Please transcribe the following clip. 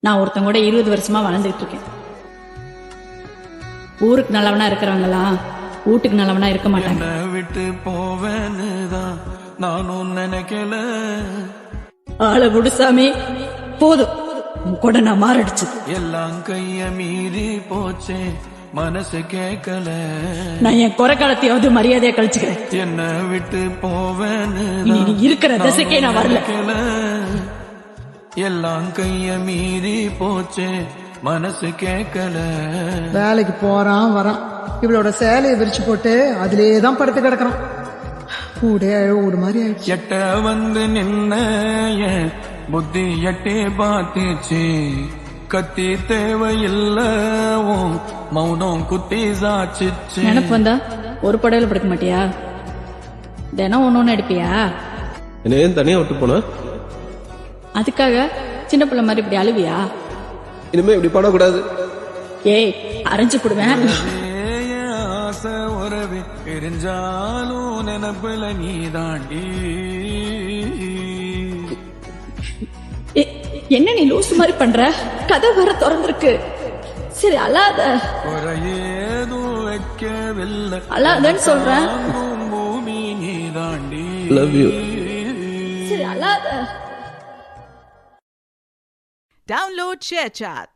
நான் ஒருத்தன் கூட 20 வருஷமா வாழ்ந்துட்டு இருக்கேன். ஊருக்கு நல்லவனா இருக்கிறவங்களா வீட்டுக்கு நல்லவனா இருக்க மாட்டாங்க. விட்டு போவேன்னுதான் நானும் நினைக்கல. ஆளை குடுசாமி போதும், உன் கூட நான் மாரடிச்சு. எல்லாம் கைய மீறி போச்சே, மனசு கேட்கல. நான் என் குறை காலத்தையாவது மரியாதையா கழிச்சுக்கிறேன். என்ன விட்டு போவேன்னு நீ இருக்கிற திசைக்கே நான் வரல. எல்லாம் கைய மீறி போச்சே, மனசு கேட்கல. வேலைக்கு போறான் வரான், இவளோட சேலையை விரிச்சு போட்டு அதுலேதான் படுத்து கிடக்குறான். கூடே ஓடு மாதிரி ஆயிடுச்சு. எட்ட வந்து நின்ன என் புத்தி எட்டே பார்த்துச்சு. கத்தி தேவையில்ல, மௌனம் குத்தி சாச்சிச்சு. நினப்பு வந்தா ஒரு படையில படுக்க மாட்டியா? தினம் ஒண்ணு எடுப்பியா? என்ன ஏன் தனியா விட்டு போன? அதுக்காக சின்ன பிள்ளை மாதிரி இப்படி அழுவியா? இனிமே இப்படி பண்ணக்கூடாது. ஏய், அரைஞ்சு போடுவேன். ஆசை உறவு எரிஞ்சாலும் நினப்புல நீ தாண்டி. என்ன நீ லூசு மாதிரி பண்ற? கதை வர திறந்திருக்கு. சரி அழாத. குறையேதும் வைக்கவில்லை, அழாதன்னு சொல்றேன். பூமி நீ தாண்டி. Love you. சரி அழாத. Download ShareChat.